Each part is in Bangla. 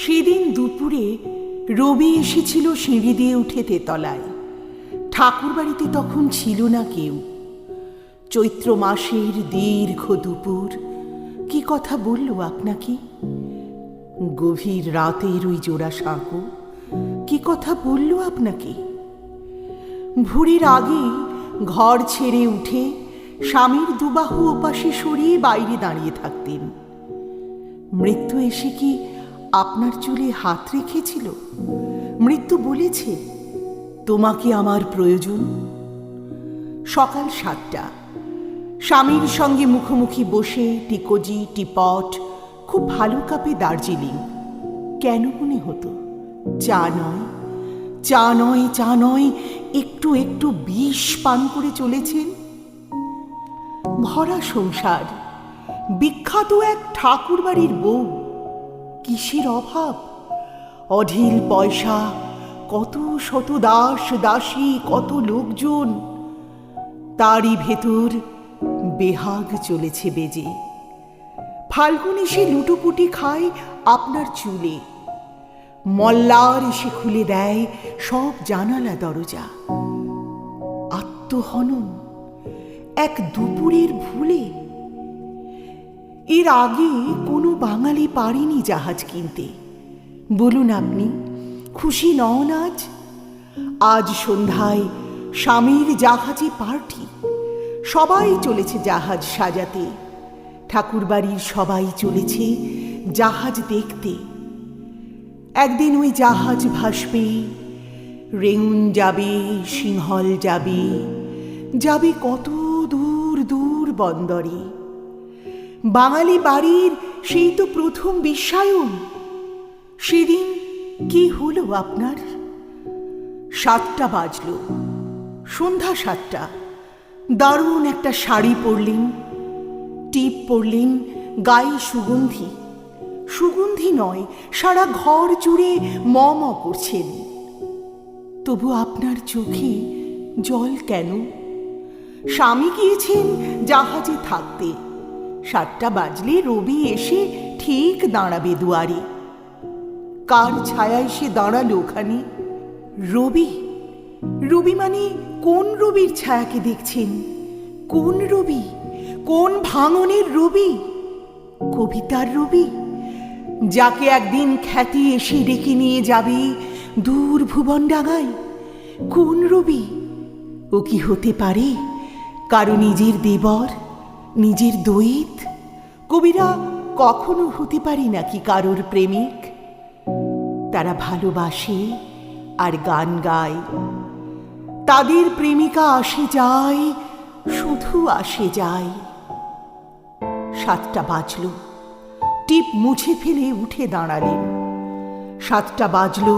সেদিন দুপুরে রবি এসেছিল সিঁড়ি দিয়ে উঠে তেতলায়। ঠাকুর বাড়িতে তখন ছিল না কেউ। চৈত্র মাসের দীর্ঘ দুপুর কি কথা বলল আপনাকে? গভীর রাতের ওই জোড়া সাঁকো কি কথা বলল আপনাকে? ভোরের আগেই ঘর ছেড়ে উঠে স্বামীর দুবাহু ওপাশে সরিয়ে বাইরে দাঁড়িয়ে থাকতেন। মৃত্যু এসে কি আপনার চুলে হাত রেখেছিল? মৃত্যু বলেছে, তোমাকে আমার প্রয়োজন। সকাল 7টা, স্বামীর সঙ্গে মুখোমুখি বসে টিকোজি টিপট খুব ভালো কাপে দার্জিলিং। কেন মনে হতো চা নয়, চা নয়, চা নয়, একটু একটু বিষ পান করে চলেছেন। ভরা সংসার, বিখ্যাত এক ঠাকুর বাড়ির বউ, কিসের অভাব? অঢিল পয়সা, কত শত দাস দাসী, কত লোকজন, তারই ভেতর বেহাগ চলেছে বেজে। ফাল্গুন এসে লুটোপুটি খায় আপনার চুলে। মল্লার এসে খুলে দেয় সব জানালা দরজা। আত্মহনন এক দুপুরের ভুলে। এর আগে কোনো বাঙালি পারেনি জাহাজ কিনতে। বলুন আপনি খুশি নন আজ? আজ সন্ধ্যায় স্বামীর জাহাজে পার্টি। সবাই চলেছে জাহাজ সাজাতে। ঠাকুরবাড়ির সবাই চলেছে জাহাজ দেখতে। একদিন ওই জাহাজ ভাসবে, রেঙ্গুন যাবে, সিংহল যাবে, যাবে কত দূর দূর বন্দরে। বাঙালি বাড়ির সেই তো প্রথম বিশ্বায়ন। সেদিন কি হলো আপনার? 7টা বাজল, সন্ধ্যা 7টা। দারুণ একটা শাড়ি পরলেন, টিপ পরলেন, গায়ে সুগন্ধি। সুগন্ধি নয়, সারা ঘর জুড়ে ম ম করছেন। তবু আপনার চোখে জল কেন? স্বামী গিয়েছেন জাহাজে থাকতে। 7টা বাজলে রবি এসে ঠিক দাঁড়াবে দুয়ারে। কার ছায়ায় সে দাঁড়ালো ওখানে? রবি? রবি মানে কোন রবির ছায়াকে দেখছেন? কোন রবি? কোন ভাঙনের রবি? কবিতার রবি, যাকে একদিন খ্যাতি এসে ডেকে নিয়ে যাবে দূর ভুবন ডাঙায়? কোন রবি? ও কি হতে পারে কারো নিজের দেবর, নিজের দৈত? কবিরা কখনো হতে পারে নাকি কারোর প্রেমিক? তারা ভালোবাসে আর গান গায়। তাদের প্রেমিকা আসে যায়, শুধু আসে যায়। 7টা বাজল, টিপ মুছে ফেলে উঠে দাঁড়ালেন। 7টা বাজল,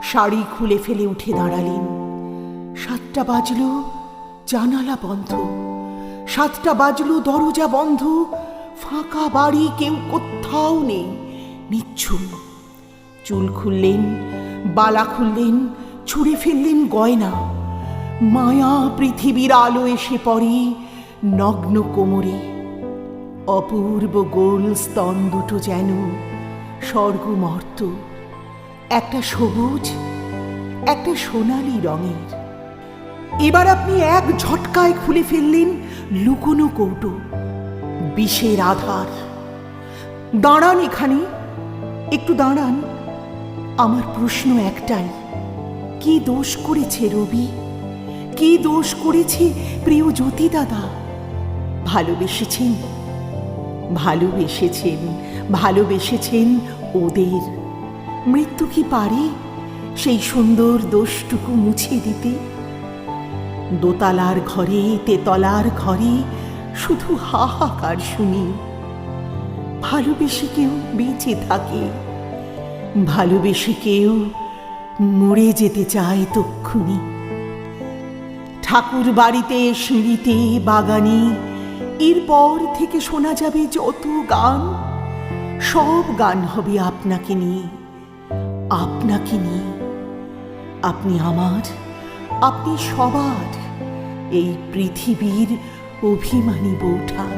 শাড়ি খুলে ফেলে উঠে দাঁড়ালেন। 7টা বাজল, জানালা বন্ধ। 7টা বাজল, দরজা বন্ধ। ফাঁকা বাড়ি, কেউ কোথাও নেই, নিচ্ছুম। চুল খুললেন, বালা খুললেন, ছুঁড়ে ফেললেন গয়না। মায়া পৃথিবীর আলো এসে পড়ে নগ্ন কোমরে। অপূর্ব গোল স্তন দুটো যেন স্বর্গমর্ত, একটা সবুজ, একটা সোনালি রঙের। এবার আপনি এক ঝটকায় খুলে ফেললেন লুকোনো কৌটো, বিষের আধার। দাঁড়ান এখানে, একটু দাঁড়ান। আমার প্রশ্ন একটাই, কি দোষ করেছে রবি? কি দোষ করেছে প্রিয় জ্যোতি দাদা? ভালোবেসেছেন, ভালোবেসেছেন, ভালোবেসেছেন ওদের। মৃত্যু কি পারে সেই সুন্দর দোষটুকু মুছে দিতে? দোতলার ঘরে, তেতলার ঘরে শুধু হাহাকার শুনি। ভালোবেসে কেউ বেঁচে থাকে, ভালোবেসে কেউ মরে যেতে চায় তক্ষুনি। ঠাকুর বাড়িতে, সিঁড়িতে, বাগানে এরপর থেকে শোনা যাবে যত গান, সব গান হবে আপনাকে নিয়ে, আপনাকে নিয়ে। আপনি আমার, আপনি সবার, এই পৃথিবীর অভিমানী বৌঠান।